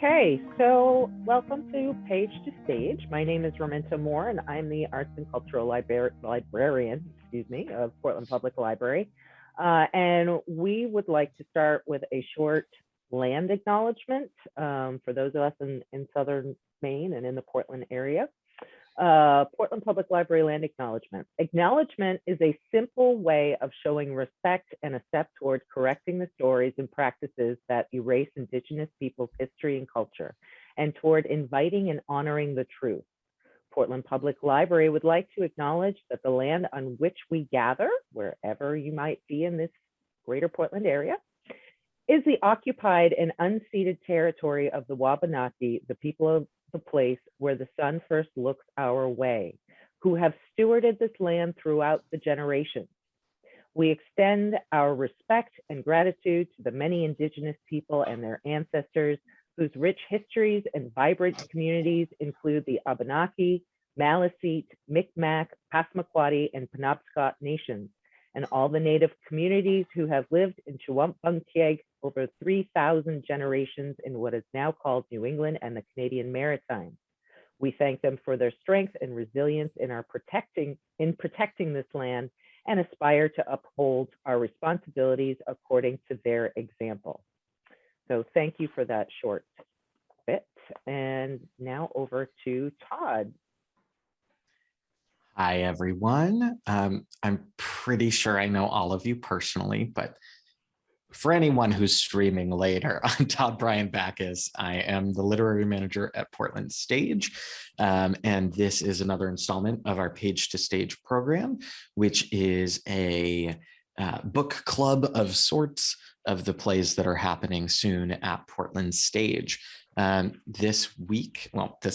Okay, so welcome to Page to Stage. My name is Raminta Moore, and I'm the Arts and Cultural Librarian, of Portland Public Library. And we would like to start with a short land acknowledgement for those of us in Southern Maine and in the Portland area. Portland Public Library land acknowledgement. Acknowledgement is a simple way of showing respect and a step toward correcting the stories and practices that erase Indigenous peoples' history and culture, and toward inviting and honoring the truth. Portland Public Library would like to acknowledge that the land on which we gather, wherever you might be in this greater Portland area, is the occupied and unceded territory of the Wabanaki, the people of the place where the sun first looks our way, who have stewarded this land throughout the generations. We extend our respect and gratitude to the many Indigenous people and their ancestors whose rich histories and vibrant communities include the Abenaki, Maliseet, Micmac, Passamaquoddy, and Penobscot nations, and all the Native communities who have lived in Chuampungtieg over 3,000 generations in what is now called New England and the Canadian Maritimes. We thank them for their strength and resilience in protecting this land and aspire to uphold our responsibilities according to their example. So thank you for that short bit. And now over to Todd. Hi, everyone. I'm pretty sure I know all of you personally, but for anyone who's streaming later, I'm Todd Brian Backus. I am the literary manager at Portland Stage, and this is another installment of our Page to Stage program, which is a book club of sorts of the plays that are happening soon at Portland Stage. This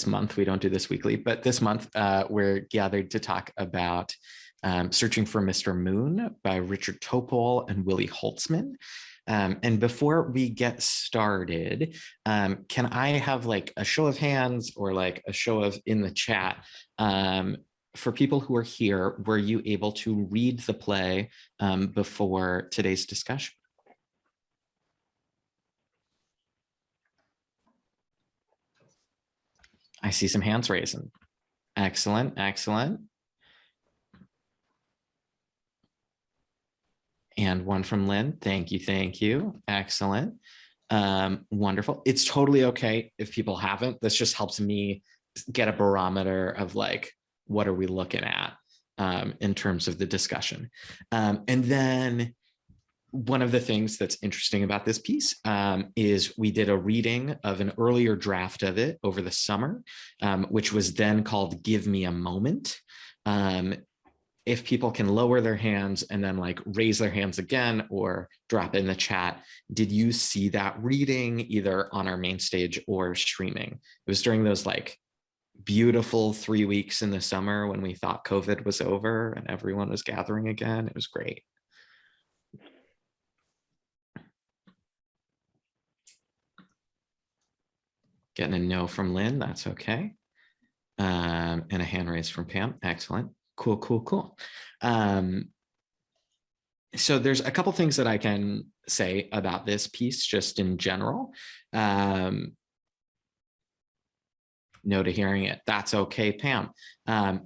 month, we don't do this weekly, but this month we're gathered to talk about Searching for Mr. Moon by Richard Topol and Willy Holtzman. And before we get started, can I have like a show of hands or like a show of in the chat for people who are here? Were you able to read the play before today's discussion? I see some hands raising. Excellent, excellent. And one from Lynn. Thank you, thank you. Excellent. Wonderful. It's totally okay if people haven't. This just helps me get a barometer of like, what are we looking at in terms of the discussion. And then one of the things that's interesting about this piece is we did a reading of an earlier draft of it over the summer, which was then called Give Me a Moment. If people can lower their hands and then like raise their hands again or drop in the chat, did you see that reading either on our main stage or streaming? It was during those like beautiful 3 weeks in the summer when we thought COVID was over and everyone was gathering again. It was great. Getting a no from Lynn, that's okay. And a hand raise from Pam, excellent. Cool, cool, cool. So there's a couple things that I can say about this piece just in general. No to hearing it, that's okay, Pam.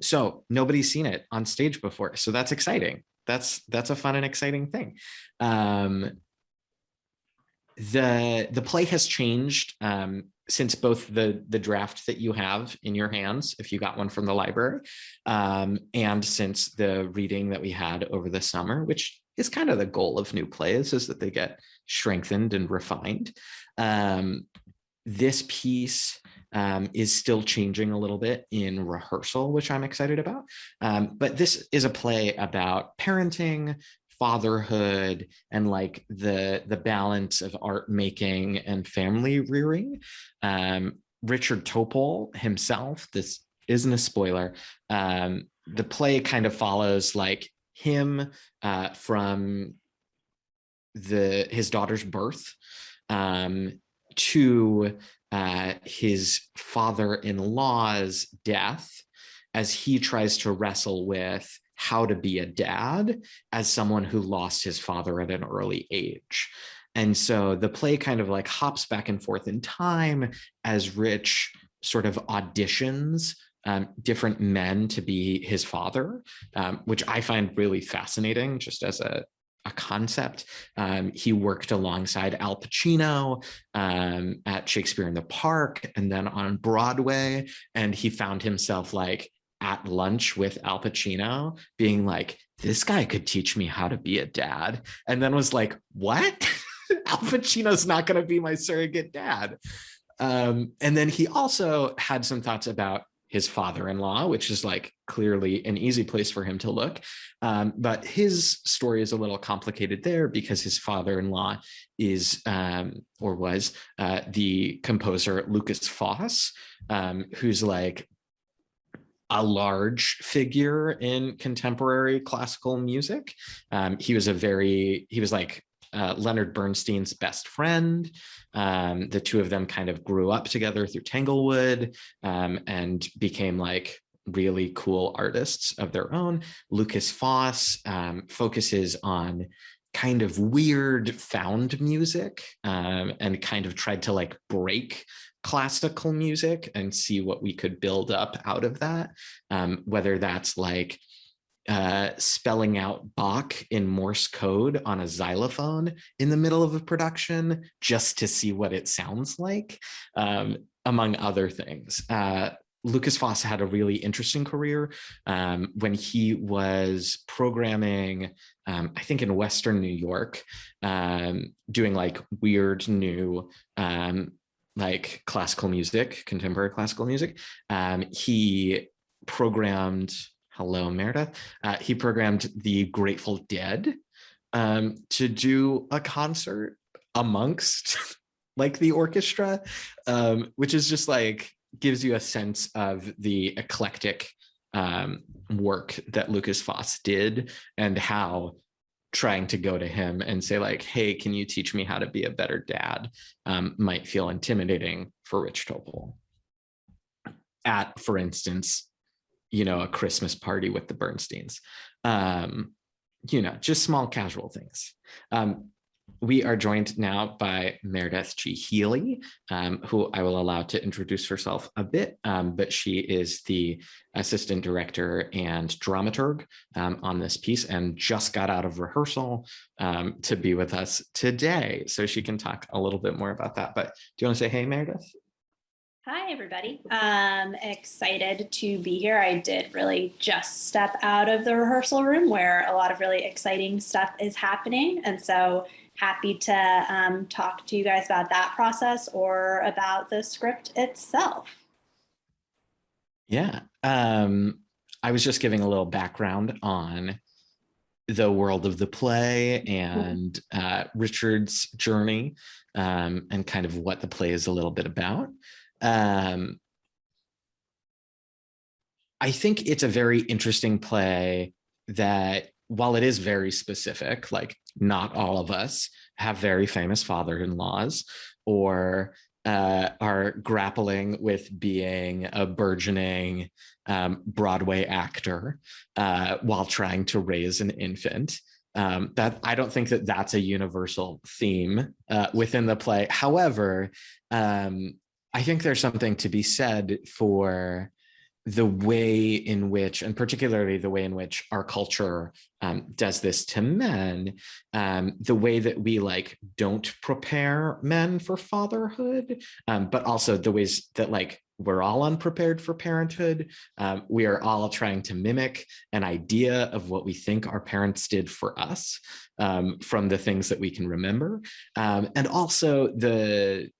So nobody's seen it on stage before, so that's exciting. That's a fun and exciting thing. The play has changed since both the draft that you have in your hands, if you got one from the library, and since the reading that we had over the summer, which is kind of the goal of new plays, is that they get strengthened and refined. This piece is still changing a little bit in rehearsal, which I'm excited about. But this is a play about parenting, fatherhood, and like the balance of art making and family rearing. Richard Topol himself, this isn't a spoiler, the play kind of follows like him from his daughter's birth to his father-in-law's death as he tries to wrestle with how to be a dad as someone who lost his father at an early age. And so the play kind of like hops back and forth in time as Rich sort of auditions different men to be his father, which I find really fascinating just as a concept. He worked alongside Al Pacino at Shakespeare in the Park and then on Broadway. And he found himself like at lunch with Al Pacino being like, this guy could teach me how to be a dad. And then was like, what? Al Pacino's not going to be my surrogate dad. And then he also had some thoughts about his father-in-law, which is like clearly an easy place for him to look. But his story is a little complicated there because his father-in-law is or was the composer Lukas Foss, who's like a large figure in contemporary classical music. He was like Leonard Bernstein's best friend. The two of them kind of grew up together through Tanglewood and became like really cool artists of their own. Lukas Foss focuses on kind of weird found music and kind of tried to like break classical music and see what we could build up out of that, whether that's like spelling out Bach in Morse code on a xylophone in the middle of a production just to see what it sounds like, among other things. Lukas Foss had a really interesting career when he was programming, I think in Western New York, doing like weird new like classical music, contemporary classical music. He programmed, hello, Meredith. He programmed the Grateful Dead to do a concert amongst like the orchestra, which is just like, gives you a sense of the eclectic work that Lukas Foss did and how trying to go to him and say like, hey, can you teach me how to be a better dad might feel intimidating for Rich Topol. At, for instance, a Christmas party with the Bernsteins, just small casual things. We are joined now by Meredith G Healey, who I will allow to introduce herself a bit, but she is the assistant director and dramaturg on this piece and just got out of rehearsal to be with us today. So she can talk a little bit more about that. But do you want to say, hey, Meredith? Hi, everybody. Excited to be here. I did really just step out of the rehearsal room where a lot of really exciting stuff is happening. And so happy to talk to you guys about that process or about the script itself. Yeah. I was just giving a little background on the world of the play and Richard's journey and kind of what the play is a little bit about. I think it's a very interesting play that, while it is very specific, like not all of us have very famous father-in-laws or are grappling with being a burgeoning Broadway actor while trying to raise an infant. That I don't think that that's a universal theme within the play. However, I think there's something to be said for the way in which, and particularly the way in which our culture does this to men, the way that we like don't prepare men for fatherhood, but also the ways that like we're all unprepared for parenthood. We are all trying to mimic an idea of what we think our parents did for us from the things that we can remember. And also the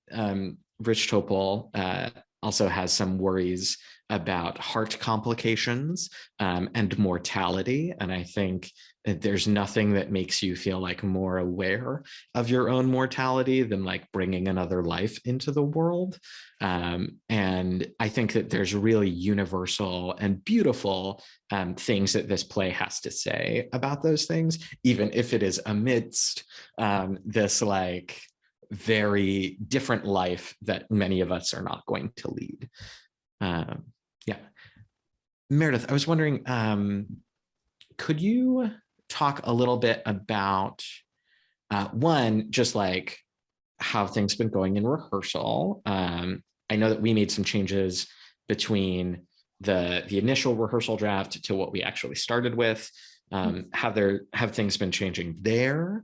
Rich Topol also has some worries about heart complications and mortality. And I think that there's nothing that makes you feel like more aware of your own mortality than like bringing another life into the world. And I think that there's really universal and beautiful things that this play has to say about those things, even if it is amidst this like very different life that many of us are not going to lead. Yeah. Meredith, I was wondering, could you talk a little bit about One, just like how things been going in rehearsal. I know that we made some changes between the initial rehearsal draft to what we actually started with. Have things been changing there?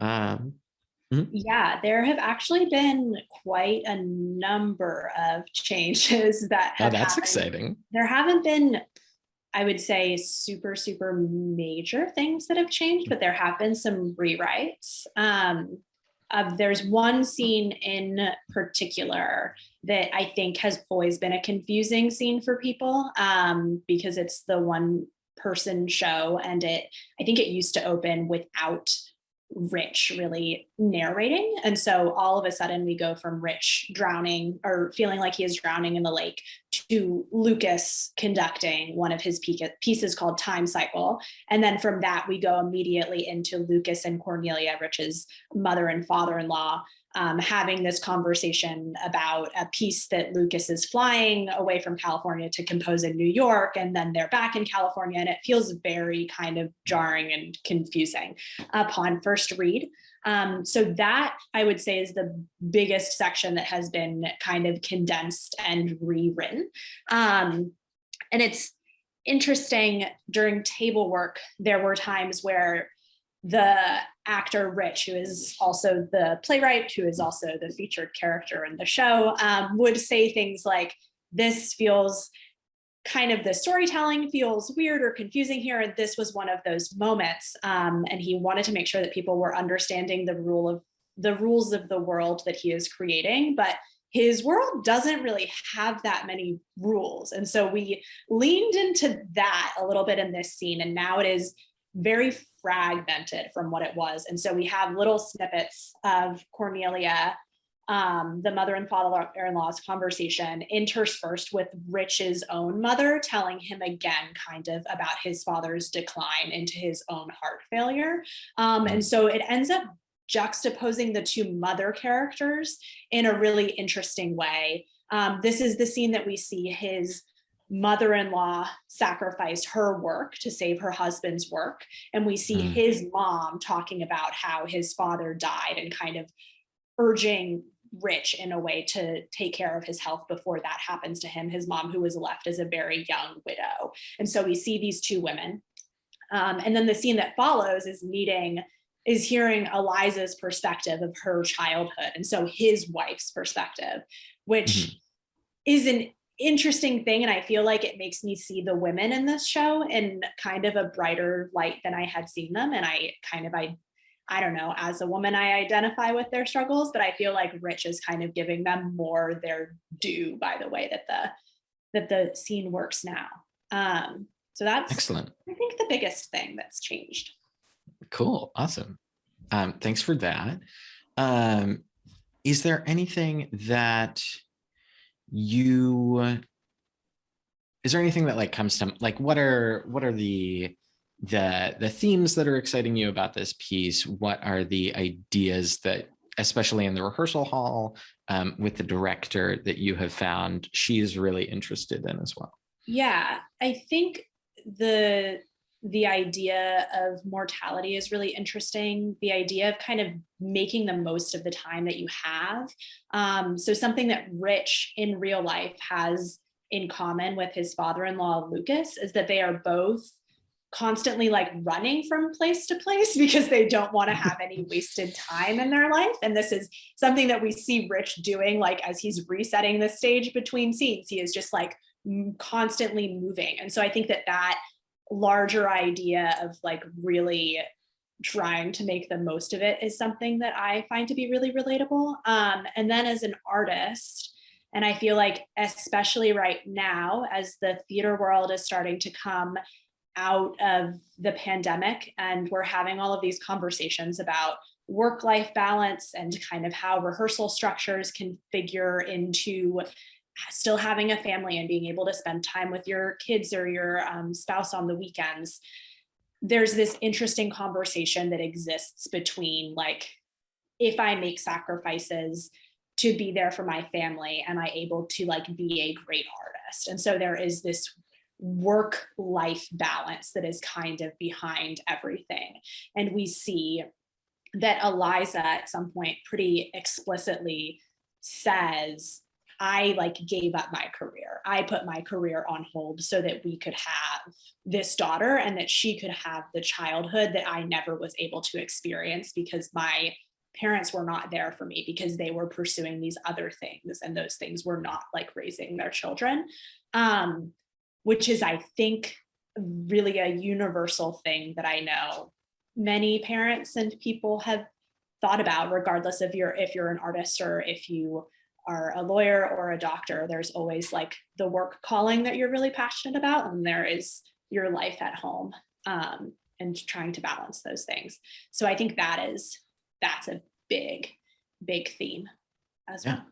Yeah, there have actually been quite a number of changes that have that's happened. Exciting. There haven't been, I would say, super major things that have changed, but there have been some rewrites. There's one scene in particular that I think has always been a confusing scene for people, because it's the one person show, and I think it used to open without Rich really narrating. And so all of a sudden we go from Rich drowning or feeling like he is drowning in the lake to Lukas conducting one of his pieces called Time Cycle. And then from that, we go immediately into Lukas and Cornelia, Rich's mother and father-in-law, having this conversation about a piece that Lukas is flying away from California to compose in New York, and then they're back in California, and it feels very kind of jarring and confusing upon first read. So that, I would say, is the biggest section that has been kind of condensed and rewritten. And it's interesting, during table work, there were times where the actor Rich, who is also the playwright, who is also the featured character in the show, would say things like, this feels kind of, the storytelling feels weird or confusing here. And this was one of those moments. And he wanted to make sure that people were understanding the rules of the world that he is creating, but his world doesn't really have that many rules. And so we leaned into that a little bit in this scene, and now it is very fragmented from what it was. And so we have little snippets of Cornelia, the mother and father-in-law's conversation, interspersed with Rich's own mother telling him again kind of about his father's decline into his own heart failure. And so it ends up juxtaposing the two mother characters in a really interesting way. This is the scene that we see his mother-in-law sacrificed her work to save her husband's work. And we see his mom talking about how his father died and kind of urging Rich in a way to take care of his health before that happens to him, his mom, who was left as a very young widow. And so we see these two women. And then the scene that follows is hearing Eliza's perspective of her childhood. And so his wife's perspective, which is an interesting thing. And I feel like it makes me see the women in this show in kind of a brighter light than I had seen them. And I don't know, as a woman, I identify with their struggles, but I feel like Rich is kind of giving them more their due by the way that the scene works now. So that's excellent. I think the biggest thing that's changed. Cool. Awesome. Thanks for that. Is there anything that like comes to like, what are the themes that are exciting you about this piece? What are the ideas that, especially in the rehearsal hall, with the director, that you have found she's really interested in as well? Yeah, I think the idea of mortality is really interesting. The idea of kind of making the most of the time that you have. So something that Rich in real life has in common with his father-in-law, Lukas, is that they are both constantly like running from place to place because they don't want to have any wasted time in their life. And this is something that we see Rich doing, like as he's resetting the stage between scenes, he is just like constantly moving. And so I think that larger idea of like really trying to make the most of it is something that I find to be really relatable. And then as an artist, and I feel like especially right now, as the theater world is starting to come out of the pandemic, and we're having all of these conversations about work-life balance and kind of how rehearsal structures can figure into still having a family and being able to spend time with your kids or your spouse on the weekends. There's this interesting conversation that exists between like, if I make sacrifices to be there for my family, am I able to like be a great artist? And so there is this work-life balance that is kind of behind everything. And we see that Eliza at some point pretty explicitly says, I like gave up my career. I put my career on hold so that we could have this daughter and that she could have the childhood that I never was able to experience because my parents were not there for me because they were pursuing these other things, and those things were not like raising their children, which is, I think, really a universal thing that I know many parents and people have thought about, regardless of if you're an artist or if you are a lawyer or a doctor. There's always like the work calling that you're really passionate about, and there is your life at home, and trying to balance those things. So I think that's a big theme as well.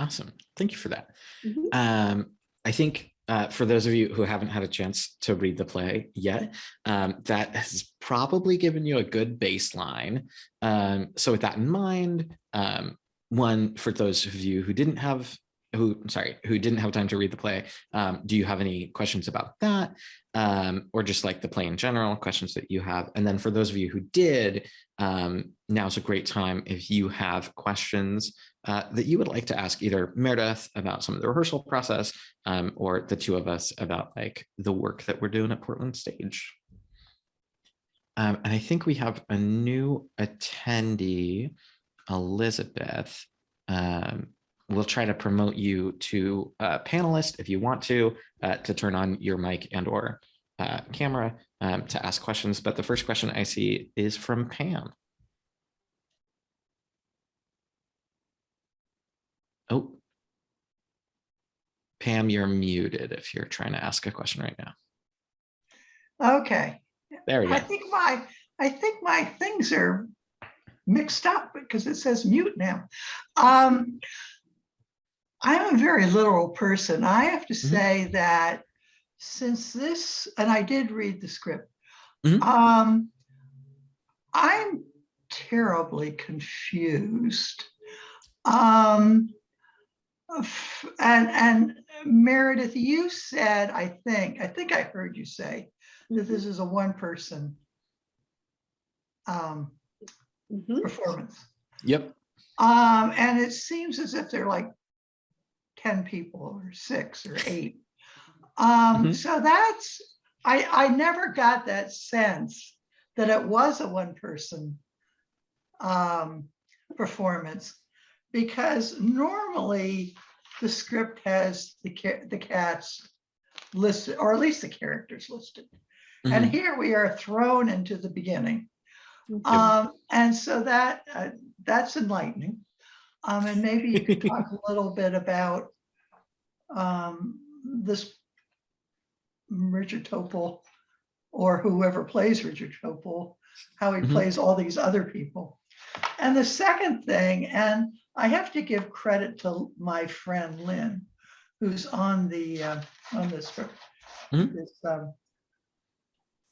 Awesome. Thank you for that. Mm-hmm. I think for those of you who haven't had a chance to read the play yet, that has probably given you a good baseline. So with that in mind, one, for those of you who didn't have time to read the play, do you have any questions about that? Or just like the play in general, questions that you have? And then for those of you who did, now's a great time if you have questions that you would like to ask either Meredith about some of the rehearsal process, or the two of us about like the work that we're doing at Portland Stage. And I think we have a new attendee, Elizabeth. We'll try to promote you to a panelist if you want to turn on your mic and or camera to ask questions. But the first question I see is from Pam. Oh, Pam, you're muted if you're trying to ask a question right now. Okay. There we go. I think my things are mixed up because it says mute now. I'm a very literal person. I have to say that since this, and I did read the script, I'm terribly confused. And Meredith, you said, I think I heard you say that this is a one-person performance. Yep. And it seems as if they're like 10 people or 6 or 8. So that's, I never got that sense that it was a one-person performance, because normally the script has the cast listed, or at least the characters listed. And here we are thrown into the beginning. And so that's enlightening. And maybe you could talk a little bit about this Richard Topol, or whoever plays Richard Topol, how he plays all these other people. And the second thing, and I have to give credit to my friend Lynn, who's on this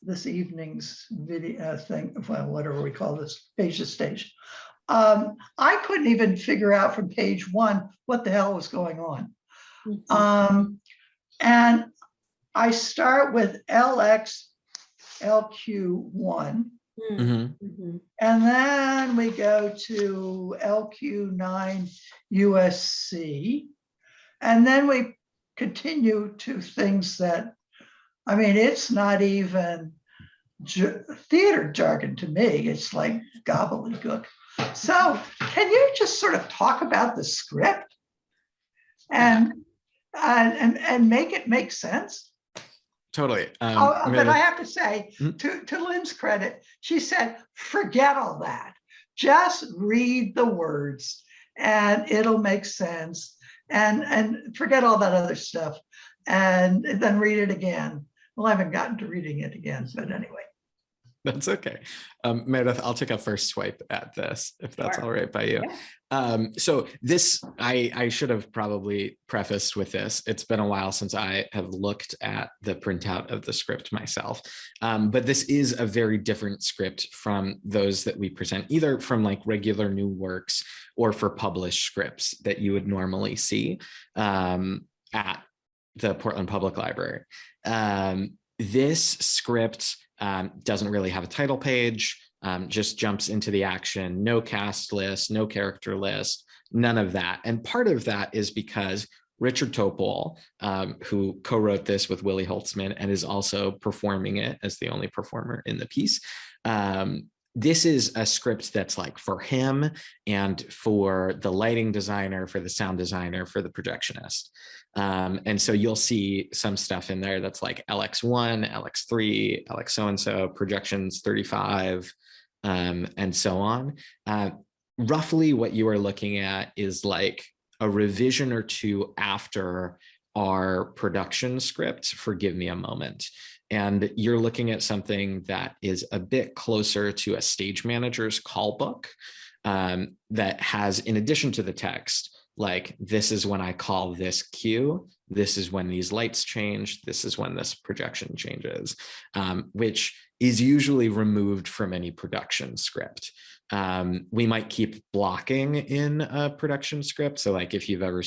this evening's video thing, well, whatever we call this, Page to Stage. I couldn't even figure out from page 1 what the hell was going on. And I start with LX LQ1. And then we go to LQ9 USC. And then we continue to things that, I mean, it's not even theater jargon to me. It's like gobbledygook. So can you just sort of talk about the script and make it make sense? Totally. But I have to say, to Lynn's credit, she said, forget all that. Just read the words and it'll make sense. And forget all that other stuff. And then read it again. Well, I haven't gotten to reading it again, but anyway. That's okay. Meredith, I'll take a first swipe at this, if that's all right by you. Yeah. So this, I should have probably prefaced with this. It's been a while since I have looked at the printout of the script myself. But this is a very different script from those that we present, either from like regular new works or for published scripts that you would normally see at the Portland Public Library. This script doesn't really have a title page. just jumps into the action, no cast list, no character list, none of that. And part of that is because Richard Topol, who co-wrote this with Willy Holtzman and is also performing it as the only performer in the piece, this is a script that's like for him and for the lighting designer, for the sound designer, for the projectionist. And so you'll see some stuff in there that's like LX1, LX3, LX so-and-so, projections 35, and so on. Roughly what you are looking at is like a revision or two after our production script for Give Me a Moment. And you're looking at something that is a bit closer to a stage manager's call book that has, in addition to the text, like, this is when I call this cue, this is when these lights change, this is when this projection changes, which is usually removed from any production script. We might keep blocking in a production script. So like if you've ever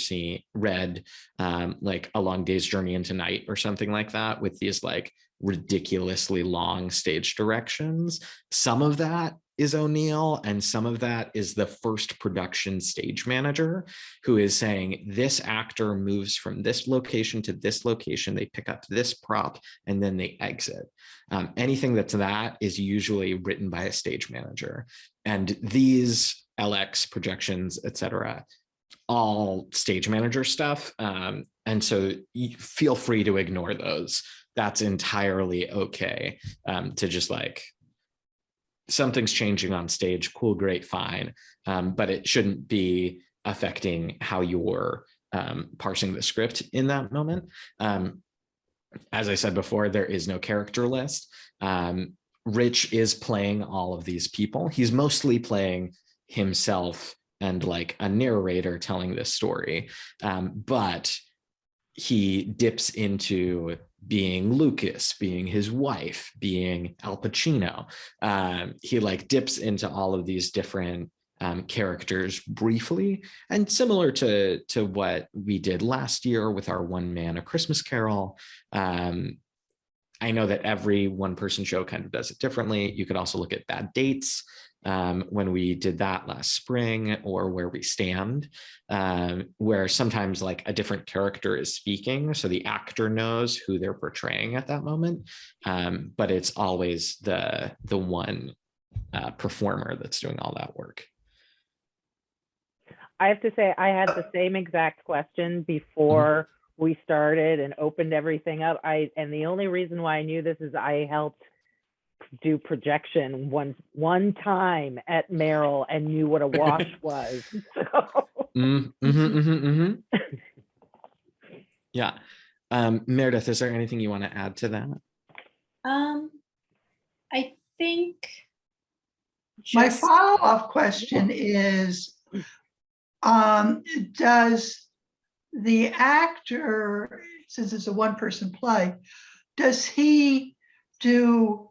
read like A Long Day's Journey into Night or something like that with these like ridiculously long stage directions, some of that is O'Neill and some of that is the first production stage manager who is saying this actor moves from this location to this location, they pick up this prop and then they exit. Anything that's that is usually written by a stage manager. And these LX projections, et cetera, all stage manager stuff. And so you feel free to ignore those. That's entirely okay to just like, something's changing on stage, cool, great, fine. But it shouldn't be affecting how you're parsing the script in that moment. As I said before, there is no character list. Rich is playing all of these people. He's mostly playing himself and like a narrator telling this story. But he dips into being Lucas, being his wife, being Al Pacino. He like dips into all of these different characters briefly, and similar to what we did last year with our One Man A Christmas Carol. I know that every one-person show kind of does it differently. You could also look at Bad Dates when we did that last spring, or Where We Stand, where sometimes like a different character is speaking, so the actor knows who they're portraying at that moment, but it's always the one performer that's doing all that work. I have to say, I had the same exact question before we started and opened everything up. And the only reason why I knew this is I helped do projection one time at Merrill and knew what a wash was. So. Yeah. Meredith, is there anything you want to add to that? I think my follow-up question is, does the actor, since it's a one-person play, does he do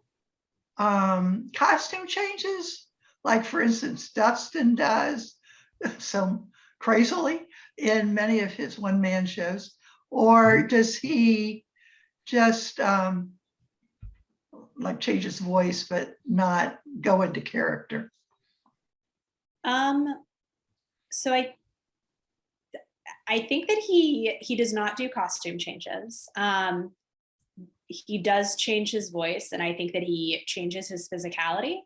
costume changes? Like, for instance, Dustin does some crazily in many of his one-man shows, or does he just like change his voice but not go into character? So I think that he does not do costume changes. He does change his voice, and I think that he changes his physicality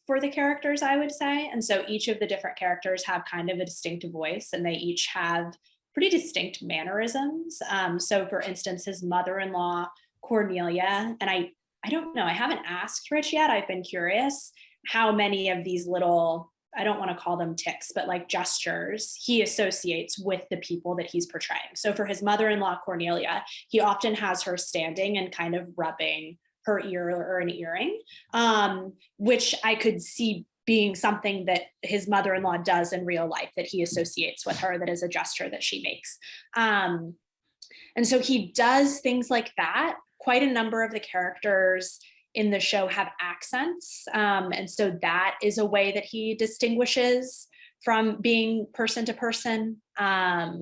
for the characters, I would say. And so each of the different characters have kind of a distinctive voice, and they each have pretty distinct mannerisms. So for instance, his mother-in-law, Cornelia, and I don't know, I haven't asked Rich yet. I've been curious how many of these little, I don't want to call them tics, but like gestures he associates with the people that he's portraying. So for his mother-in-law, Cornelia, he often has her standing and kind of rubbing her ear or an earring, which I could see being something that his mother-in-law does in real life that he associates with her, that is a gesture that she makes. And so he does things like that. Quite a number of the characters in the show have accents. And so that is a way that he distinguishes from being person to person. And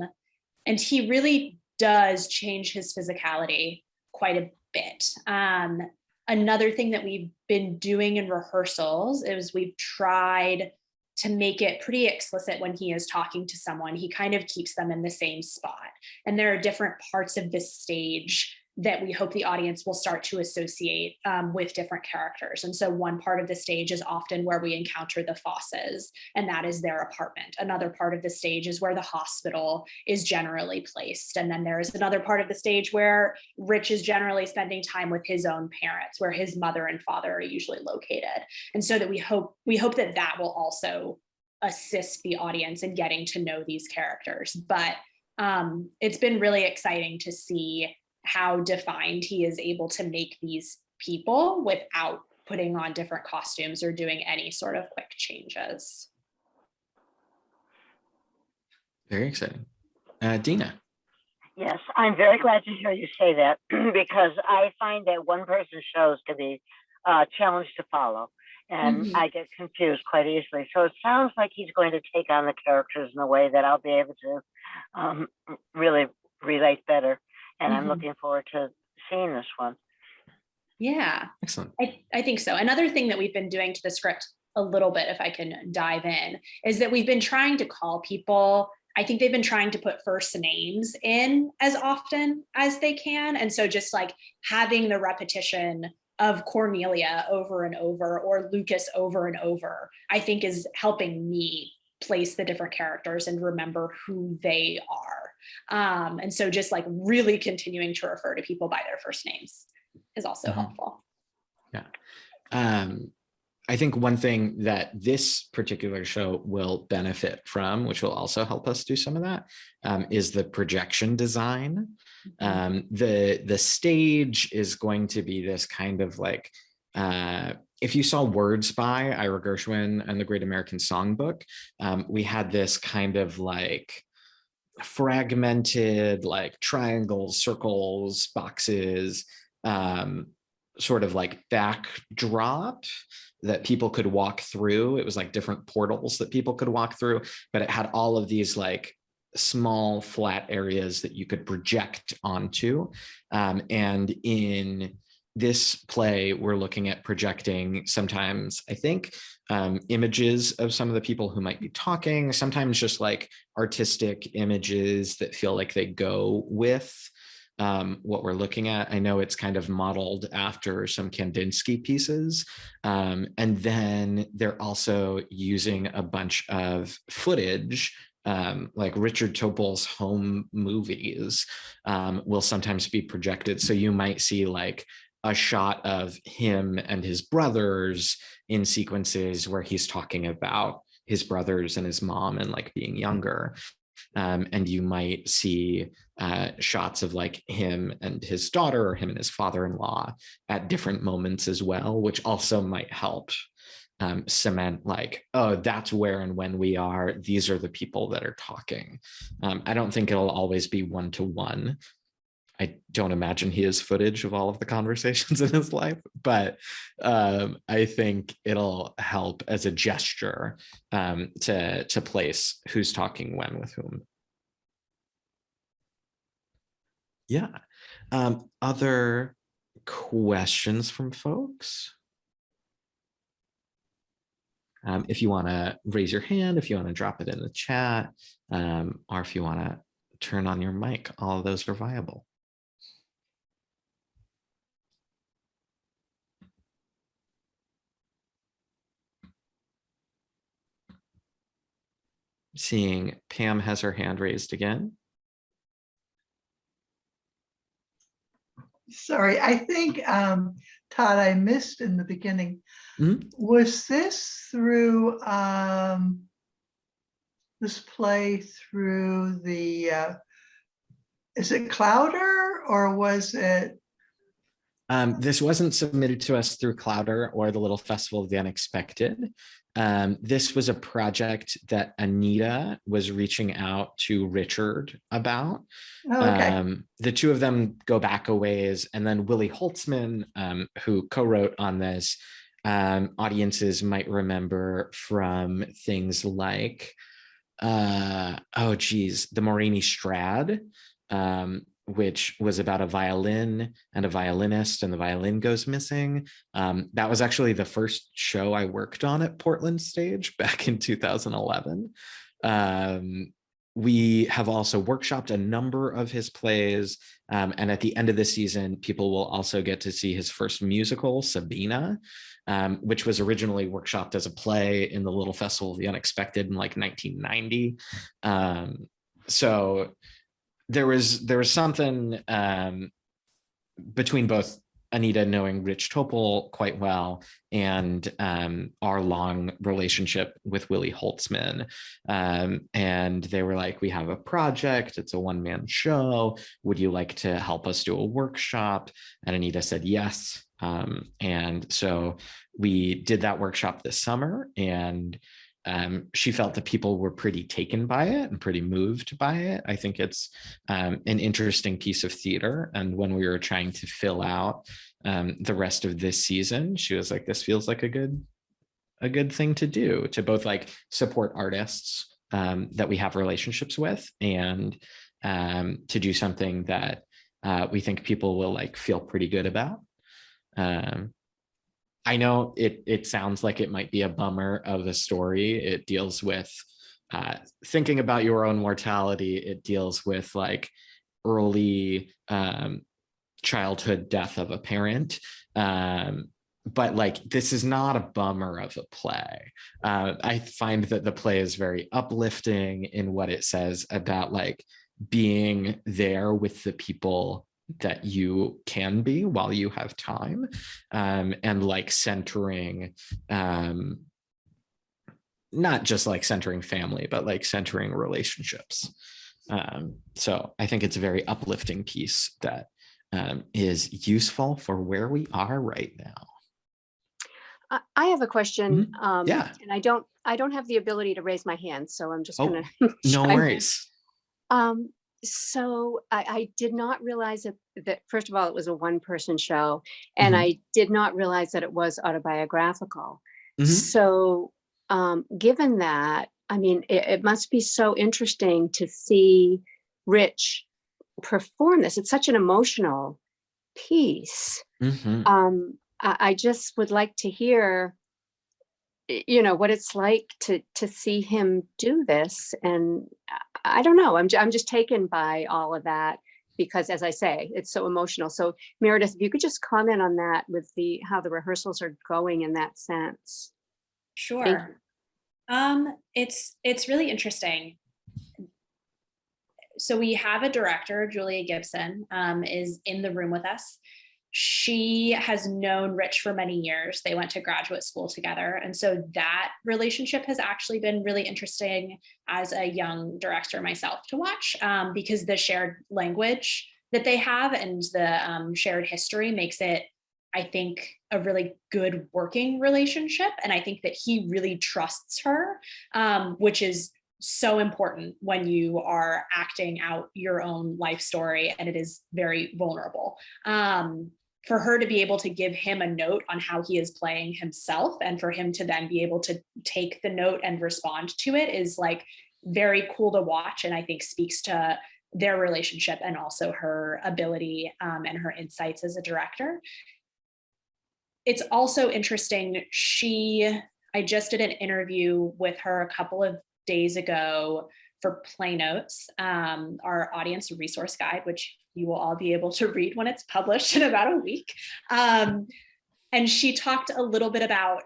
he really does change his physicality quite a bit. another thing that we've been doing in rehearsals is we've tried to make it pretty explicit when he is talking to someone. He kind of keeps them in the same spot. And there are different parts of this stage that we hope the audience will start to associate with different characters. And so one part of the stage is often where we encounter the Fosses, and that is their apartment. Another part of the stage is where the hospital is generally placed. And then there is another part of the stage where Rich is generally spending time with his own parents, where his mother and father are usually located. And so that we hope that that will also assist the audience in getting to know these characters. But it's been really exciting to see how defined he is able to make these people without putting on different costumes or doing any sort of quick changes. Very exciting. Dina. Yes, I'm very glad to hear you say that because I find that one person's shows can be a challenge to follow, and I get confused quite easily. So it sounds like he's going to take on the characters in a way that I'll be able to really relate better. And I'm looking forward to seeing this one. Yeah, excellent. I think so. Another thing that we've been doing to the script a little bit, if I can dive in, is that we've been trying to call people. I think they've been trying to put first names in as often as they can. And so just like having the repetition of Cornelia over and over, or Lucas over and over, I think is helping me place the different characters and remember who they are. And so just like really continuing to refer to people by their first names is also helpful. Yeah. I think one thing that this particular show will benefit from, which will also help us do some of that, is the projection design. The stage is going to be this kind of like, if you saw Words by Ira Gershwin and the Great American Songbook, we had this kind of like fragmented, like triangles, circles, boxes, sort of like backdrop that people could walk through. It was like different portals that people could walk through, but it had all of these like small flat areas that you could project onto. And in this play, we're looking at projecting sometimes, I think, images of some of the people who might be talking, sometimes just like artistic images that feel like they go with what we're looking at. I know it's kind of modeled after some Kandinsky pieces. And then they're also using a bunch of footage, like Richard Topol's home movies will sometimes be projected. So you might see like a shot of him and his brothers in sequences where he's talking about his brothers and his mom and like being younger. And you might see shots of like him and his daughter or him and his father-in-law at different moments as well, which also might help cement like, oh, that's where and when we are. These are the people that are talking. I don't think it'll always be one-to-one. I don't imagine he has footage of all of the conversations in his life, but I think it'll help as a gesture to place who's talking when with whom. Yeah. Other questions from folks? If you want to raise your hand, if you want to drop it in the chat, or if you want to turn on your mic, all of those are viable. Seeing Pam has her hand raised again. Sorry, I think, Todd, I missed in the beginning. Was this through this play through the, is it Clowder or was it? This wasn't submitted to us through Clowder or the Little Festival of the Unexpected. This was a project that Anita was reaching out to Richard about. Oh, okay. The two of them go back a ways, and then Willy Holtzman, who co-wrote on this, audiences might remember from things like, the Morini Strad, which was about a violin and a violinist, and the violin goes missing. That was actually the first show I worked on at Portland Stage back in 2011. We have also workshopped a number of his plays. And at the end of the season, people will also get to see his first musical, Sabina, which was originally workshopped as a play in the Little Festival of the Unexpected in like 1990. So there was something between both Anita knowing Rich Topol quite well and our long relationship with Willy Holtzman. And they were like, we have a project, it's a one-man show. Would you like to help us do a workshop? And Anita said yes. And so we did that workshop this summer, and she felt that people were pretty taken by it and pretty moved by it. I think it's an interesting piece of theater. And when we were trying to fill out the rest of this season, she was like, this feels like a good thing to do, to both like support artists that we have relationships with, and to do something that we think people will like feel pretty good about. I know it sounds like it might be a bummer of a story. It deals with thinking about your own mortality. It deals with like early childhood death of a parent. But like, this is not a bummer of a play. I find that the play is very uplifting in what it says about like being there with the people that you can be while you have time, and like centering, not just like centering family, but like centering relationships. So I think it's a very uplifting piece that is useful for where we are right now. I have a question. Yeah. And I don't have the ability to raise my hand, so I'm just gonna. No worries. So I did not realize that first of all, it was a one-person show, and I did not realize that it was autobiographical. So given that, I mean, it must be so interesting to see Rich perform this. It's such an emotional piece. I just would like to hear, you know, what it's like to see him do this. And I don't know, I'm just taken by all of that, because as I say, it's so emotional. So Meredith, if you could just comment on that with how the rehearsals are going in that sense. Sure. It's really interesting. So we have a director, Julia Gibson, is in the room with us. She has known Rich for many years. They went to graduate school together. And so that relationship has actually been really interesting as a young director myself to watch, because the shared language that they have and the shared history makes it, I think, a really good working relationship. And I think that he really trusts her, which is so important when you are acting out your own life story, and it is very vulnerable. For her to be able to give him a note on how he is playing himself, and for him to then be able to take the note and respond to it, is like very cool to watch, and I think speaks to their relationship and also her ability and her insights as a director. It's also interesting. I just did an interview with her a couple of days ago for Play Notes, our audience resource guide, which you will all be able to read when it's published in about a week. And she talked a little bit about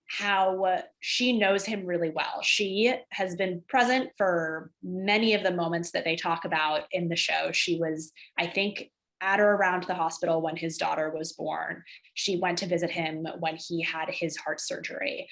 how she knows him really well. She has been present for many of the moments that they talk about in the show. She was, I think, at or around the hospital when his daughter was born. She went to visit him when he had his heart surgery.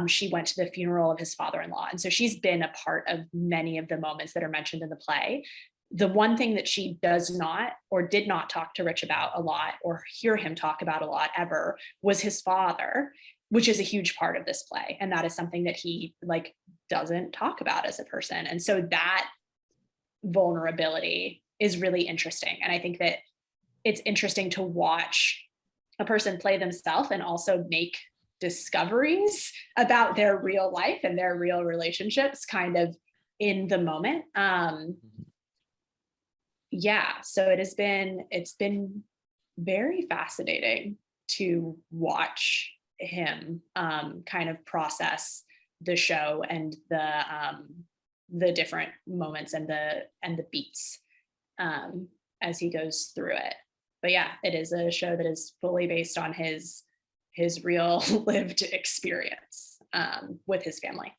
She went to the funeral of his father-in-law. And so she's been a part of many of the moments that are mentioned in the play. The one thing that she does not or did not talk to Rich about a lot, or hear him talk about a lot ever, was his father, which is a huge part of this play. And that is something that he like doesn't talk about as a person. And so that vulnerability is really interesting. And I think that it's interesting to watch a person play themselves and also make discoveries about their real life and their real relationships kind of in the moment. yeah, so it's been very fascinating to watch him kind of process the show and the different moments and the beats as he goes through it. But yeah, it is a show that is fully based on his real lived experience with his family.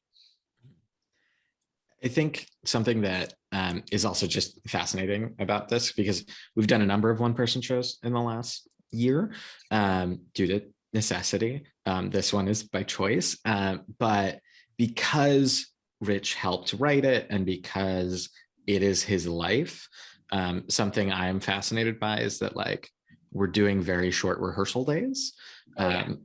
I think something that is also just fascinating about this, because we've done a number of one-person shows in the last year due to necessity. This one is by choice, but because Rich helped write it and because it is his life, something I am fascinated by is that like we're doing very short rehearsal days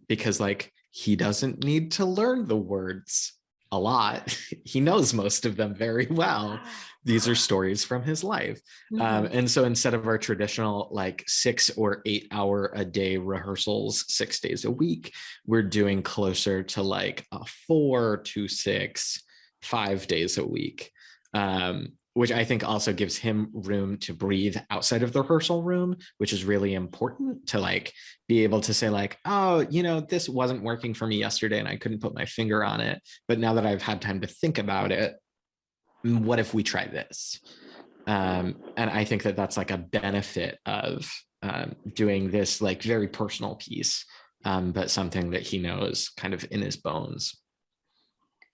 because like he doesn't need to learn the words a lot. He knows most of them very well. These are stories from his life. And so instead of our traditional like 6 or 8 hour a day rehearsals 6 days a week, we're doing closer to like a 4 to 6, 5 days a week, which I think also gives him room to breathe outside of the rehearsal room, which is really important to like be able to say like, oh, you know, this wasn't working for me yesterday and I couldn't put my finger on it. But now that I've had time to think about it, what if we try this? And I think that that's like a benefit of doing this like very personal piece, but something that he knows kind of in his bones.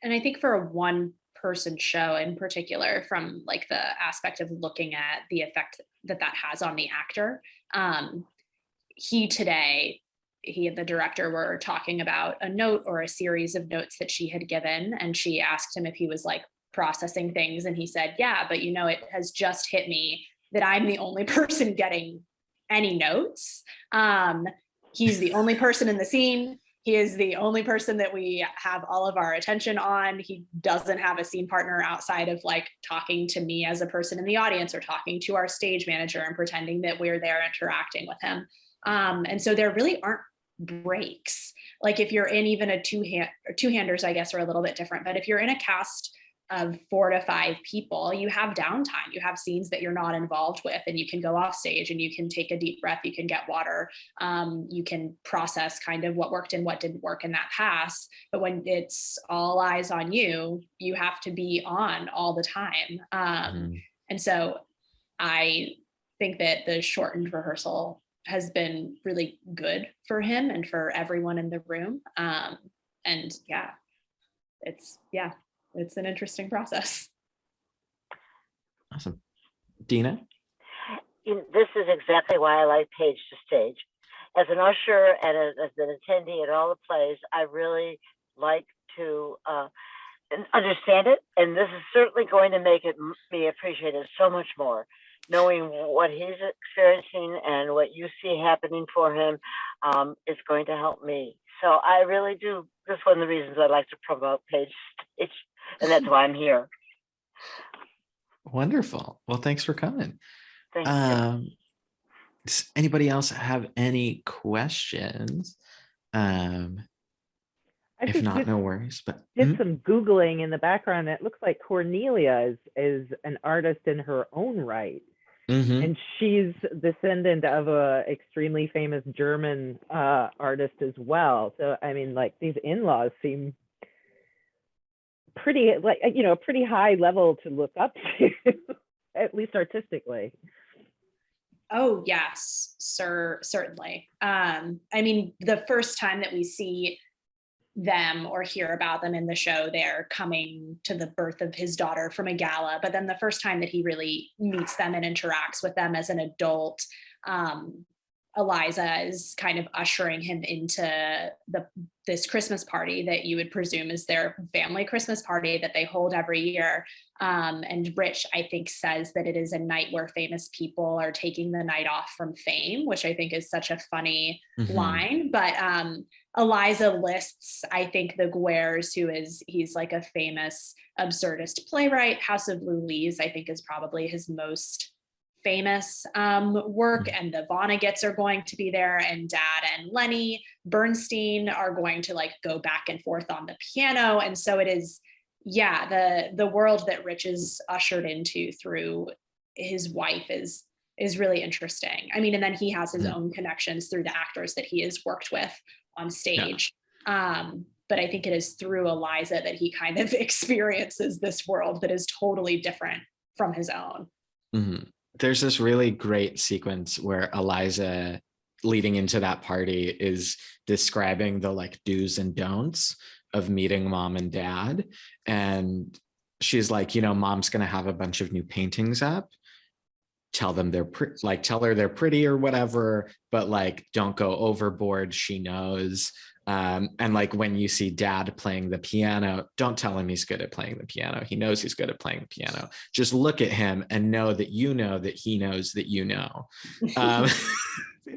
And I think for a one-person show in particular, from like the aspect of looking at the effect that has on the actor, he and the director were talking about a note or a series of notes that she had given, and she asked him if he was like processing things, and he said, yeah, but you know, it has just hit me that I'm the only person getting any notes. He's the only person in the scene. He is the only person that we have all of our attention on. He doesn't have a scene partner outside of like talking to me as a person in the audience or talking to our stage manager and pretending that we're there interacting with him. And so there really aren't breaks. Like if you're in even a two-handers, I guess, are a little bit different, but if you're in a cast of 4 to 5 people, you have downtime. You have scenes that you're not involved with, and you can go off stage and you can take a deep breath, you can get water, you can process kind of what worked and what didn't work in that pass. But when it's all eyes on you, you have to be on all the time. And so I think that the shortened rehearsal has been really good for him and for everyone in the room. And yeah, it's an interesting process. Awesome. Dina? This is exactly why I like Page to Stage. As an usher and as an attendee at all the plays, I really like to understand it. And this is certainly going to make me appreciate it so much more. Knowing what he's experiencing and what you see happening for him is going to help me. So I really do. This is one of the reasons I like to promote Page Stage, and that's why I'm here. Wonderful. Well, thanks for coming. Thank you. Does anybody else have any questions? If not, no worries. But did some Googling in the background. It looks like Cornelia is an artist in her own right. And she's descendant of a extremely famous German artist as well. So, I mean, like these in-laws seem pretty, like, you know, pretty high level to look up to, at least artistically. Oh, yes, sir, certainly. I mean, the first time that we see them or hear about them in the show, they're coming to the birth of his daughter from a gala. But then the first time that he really meets them and interacts with them as an adult, Eliza is kind of ushering him into this Christmas party that you would presume is their family Christmas party that they hold every year. And Rich, I think, says that it is a night where famous people are taking the night off from fame, which I think is such a funny line. But Eliza lists, I think, the Guers, he's like a famous absurdist playwright. House of Blue Leaves, I think, is probably his most famous work, and the Vonnegut's are going to be there, and Dad and Lenny Bernstein are going to like go back and forth on the piano. And so it is, yeah, the world that Rich is ushered into through his wife is is really interesting. I mean, and then he has his own connections through the actors that he has worked with on stage. But I think it is through Eliza that he kind of experiences this world that is totally different from his own. There's this really great sequence where Eliza, leading into that party, is describing the like do's and don'ts of meeting mom and dad. And she's like, you know, mom's going to have a bunch of new paintings up. Tell them they're tell her they're pretty or whatever, but like, don't go overboard. She knows. And like when you see dad playing the piano, don't tell him he's good at playing the piano. He knows he's good at playing the piano. Just look at him and know that you know that he knows that you know.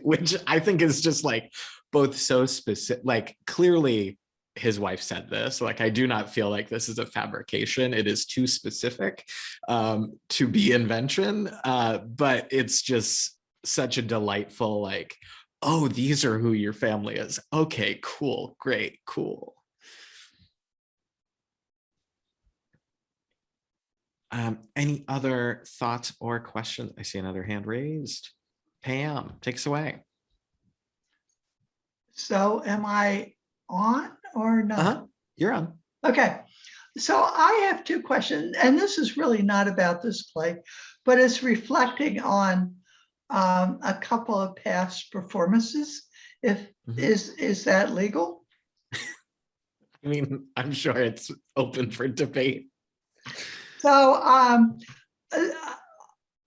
Which I think is just like both so specific, like clearly his wife said this, like, I do not feel like this is a fabrication. It is too specific to be invention, but it's just such a delightful, like, oh, these are who your family is. Okay, cool, great, cool. Any other thoughts or questions? I see another hand raised. Pam, take us away. So am I on or not? You're on. Okay. So I have two questions, and this is really not about this play, but it's reflecting on a couple of past performances. Is that legal? I mean, I'm sure it's open for debate. So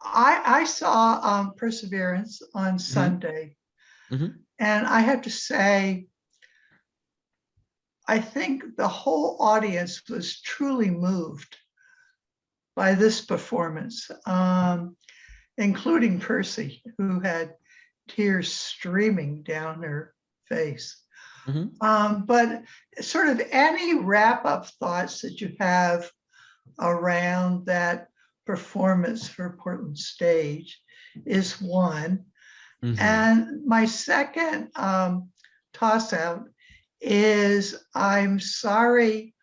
I saw Perseverance on Sunday, and I have to say, I think the whole audience was truly moved by this performance, including Percy, who had tears streaming down her face. But sort of any wrap-up thoughts that you have around that performance for Portland Stage is one. And my second toss-out is, I'm sorry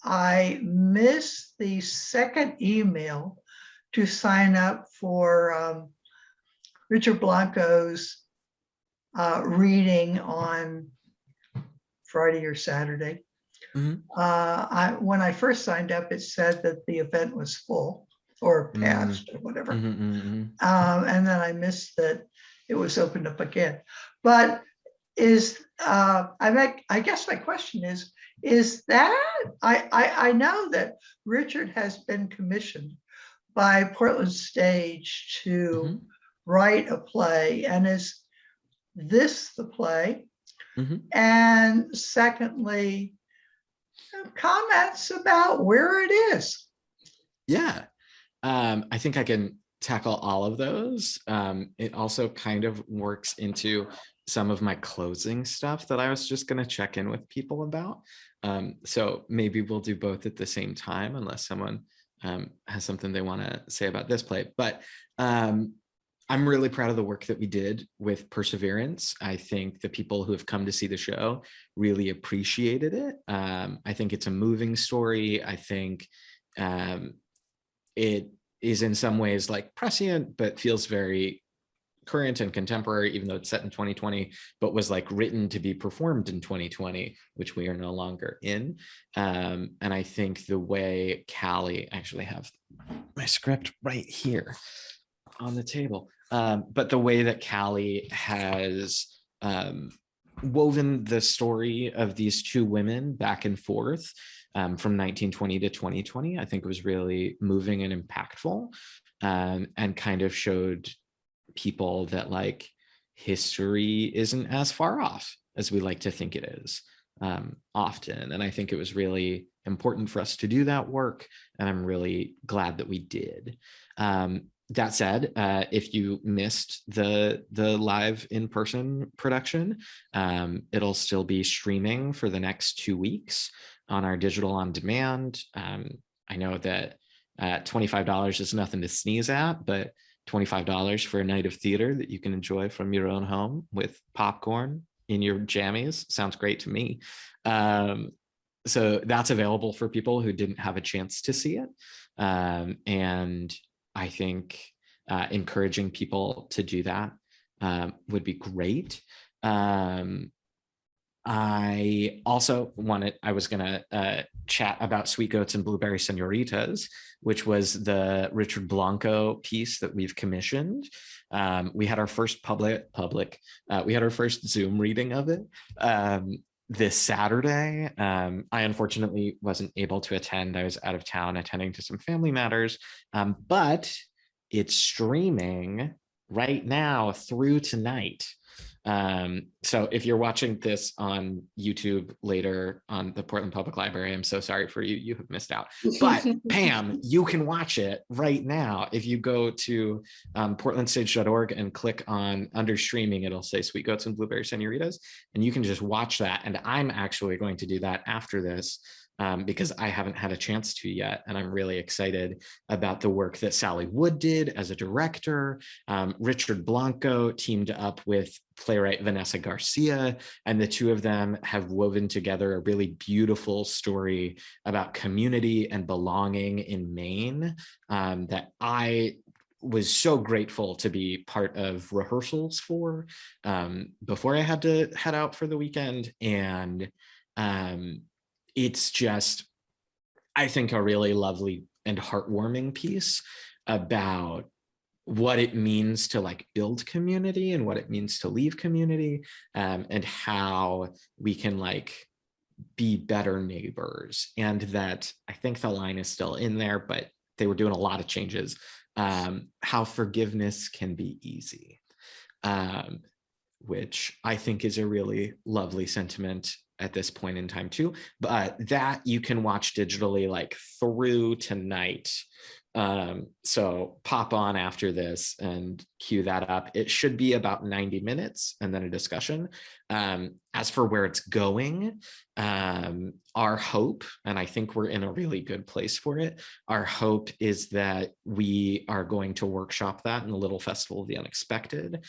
I missed the second email to sign up for Richard Blanco's reading on Friday or Saturday. When I first signed up, it said that the event was full or passed or whatever. And then I missed that it was opened up again. But I guess my question is that, I know that Richard has been commissioned by Portland Stage to write a play, and is this the play? And secondly, comments about where it is. Yeah, I think I can tackle all of those. It also kind of works into some of my closing stuff that I was just going to check in with people about. So maybe we'll do both at the same time, unless someone has something they want to say about this play. But I'm really proud of the work that we did with Perseverance. I think the people who have come to see the show really appreciated it. I think it's a moving story. I think it is in some ways like prescient, but feels very current and contemporary, even though it's set in 2020, but was like written to be performed in 2020, which we are no longer in. And I think the way Callie, I actually have my script right here on the table, but the way that Callie has woven the story of these two women back and forth from 1920 to 2020, I think was really moving and impactful, and kind of showed people that like history isn't as far off as we like to think it is often. And I think it was really important for us to do that work, and I'm really glad that we did. That said, if you missed the live in-person production, it'll still be streaming for the next 2 weeks on our digital on demand. I know that $25 is nothing to sneeze at, but $25 for a night of theater that you can enjoy from your own home with popcorn in your jammies sounds great to me. So that's available for people who didn't have a chance to see it. And I think encouraging people to do that would be great. I was going to chat about Sweet Goats and Blueberry Senoritas, which was the Richard Blanco piece that we've commissioned. We had our first we had our first Zoom reading of it this Saturday. I unfortunately wasn't able to attend. I was out of town attending to some family matters, but it's streaming right now through tonight. So if you're watching this on YouTube later on the Portland Public Library, I'm so sorry for you. You have missed out. But Pam, you can watch it right now. If you go to portlandstage.org and click on under streaming, it'll say Sweet Goats and Blueberry Senoritas, and you can just watch that. And I'm actually going to do that after this. Because I haven't had a chance to yet. And I'm really excited about the work that Sally Wood did as a director. Richard Blanco teamed up with playwright Vanessa Garcia, and the two of them have woven together a really beautiful story about community and belonging in Maine that I was so grateful to be part of rehearsals for before I had to head out for the weekend. And it's just, I think, a really lovely and heartwarming piece about what it means to like build community and what it means to leave community, and how we can like be better neighbors. And that, I think the line is still in there, but they were doing a lot of changes. How forgiveness can be easy, which I think is a really lovely sentiment at this point in time too. But that you can watch digitally like through tonight. So pop on after this and cue that up. It should be about 90 minutes and then a discussion. As for where it's going, our hope, and I think we're in a really good place for it, our hope is that we are going to workshop that in the Little Festival of the Unexpected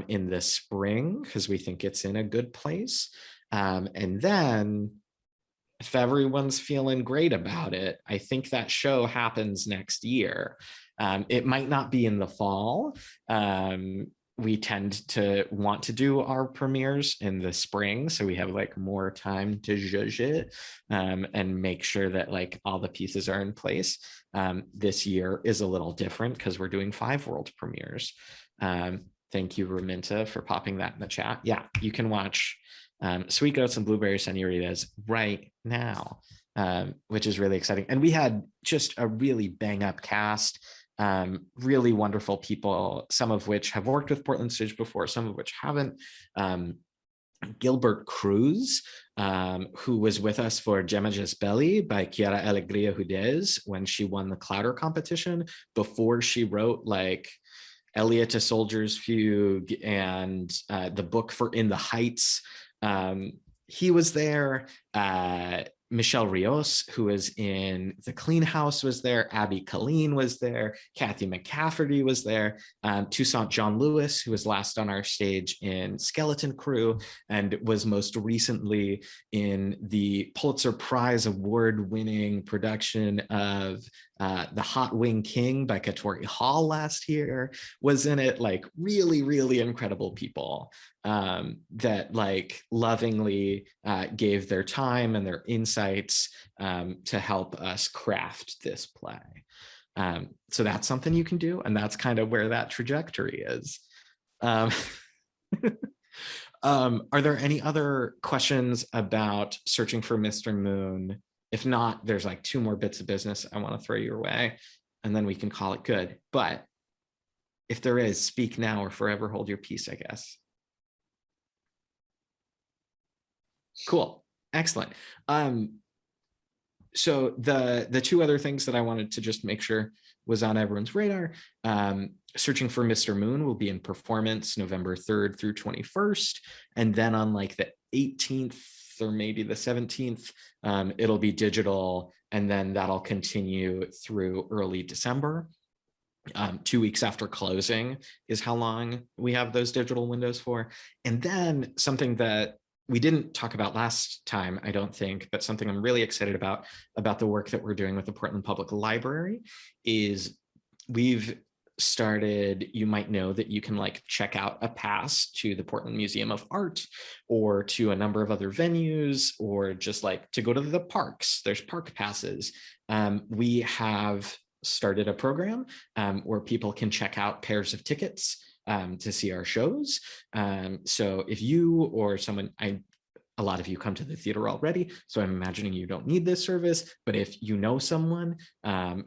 in the spring, because we think it's in a good place. And then if everyone's feeling great about it, I think that show happens next year. It might not be in the fall. We tend to want to do our premieres in the spring, so we have like more time to judge it and make sure that like all the pieces are in place. This year is a little different because we're doing 5 world premieres. Thank you, Raminta, for popping that in the chat. Yeah, you can watch Sweet Goats and Blueberry Senoritas right now, which is really exciting. And we had just a really bang up cast, really wonderful people, some of which have worked with Portland Stage before, some of which haven't. Gilbert Cruz, who was with us for Gemma Gisbelli by Chiara Alegria Hudez when she won the Clowder competition, before she wrote like Elliot a Soldier's Fugue and the book for In the Heights. He was there. Michelle Rios, who was in The Clean House, was there. Abby Colleen was there. Kathy McCafferty was there. Toussaint John Lewis, who was last on our stage in Skeleton Crew and was most recently in the Pulitzer Prize award-winning production of The Hot Wing King by Katori Hall last year, was in it. Like really, really incredible people that like lovingly gave their time and their insights to help us craft this play. So that's something you can do, and that's kind of where that trajectory is. Are there any other questions about Searching for Mr. Moon? If not, there's like 2 more bits of business I want to throw your way, and then we can call it good. But if there is, speak now or forever hold your peace, I guess. Cool. Excellent. So the 2 other things that I wanted to just make sure was on everyone's radar. Searching for Mr. Moon will be in performance November 3rd through 21st. And then on like the 18th or maybe the 17th, it'll be digital. And then that'll continue through early December. 2 weeks after closing is how long we have those digital windows for. And then something that we didn't talk about last time, I don't think, but something I'm really excited about the work that we're doing with the Portland Public Library is we've started, you might know that you can like check out a pass to the Portland Museum of Art or to a number of other venues, or just like to go to the parks. There's park passes. We have started a program where people can check out pairs of tickets to see our shows. So if you or someone, a lot of you come to the theater already, so I'm imagining you don't need this service, but if you know someone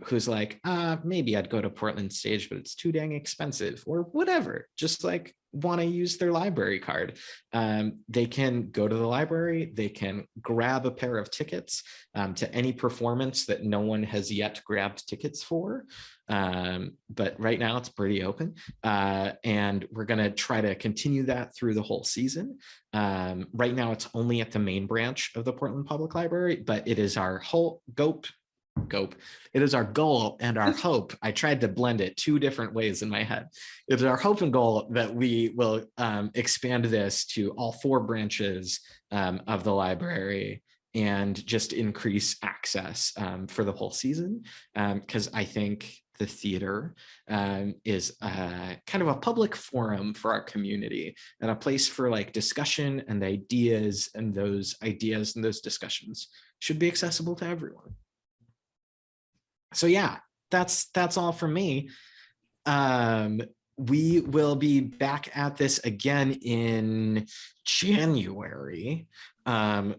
who's like, maybe I'd go to Portland Stage, but it's too dang expensive, or whatever, just like want to use their library card, they can go to the library, they can grab a pair of tickets to any performance that no one has yet grabbed tickets for. But right now it's pretty open. And we're going to try to continue that through the whole season. Right now it's only at the main branch of the Portland Public Library, but it is our whole it is our goal and our hope. I tried to blend it two different ways in my head. It is our hope and goal that we will expand this to all 4 branches of the library and just increase access for the whole season. Because I think the theater is kind of a public forum for our community and a place for like discussion and ideas, and those ideas and those discussions should be accessible to everyone. So yeah, that's all from me. We will be back at this again in January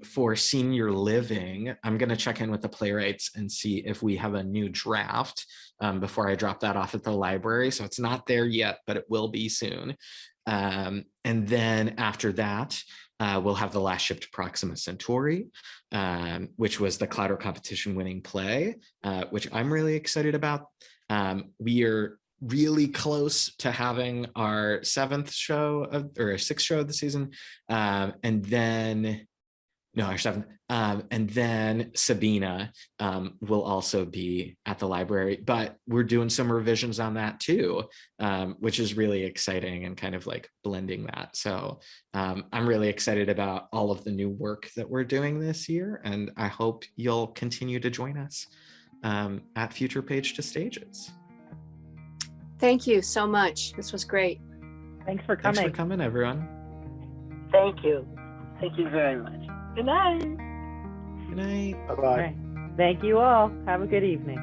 for senior living. I'm going to check in with the playwrights and see if we have a new draft before I drop that off at the library. So it's not there yet, but it will be soon. And then after that, we'll have The Last Ship to Proxima Centauri, which was the Clouder competition winning play, which I'm really excited about. We are really close to having our 7th show or 6th show of the season. And then our 7th. And then Sabina will also be at the library, but we're doing some revisions on that too, which is really exciting and kind of like blending that. So I'm really excited about all of the new work that we're doing this year, and I hope you'll continue to join us at future Page to Stages. Thank you so much. This was great. Thanks for coming. Thanks for coming, everyone. Thank you. Thank you very much. Good night. Good night. Bye-bye. All right. Thank you all. Have a good evening.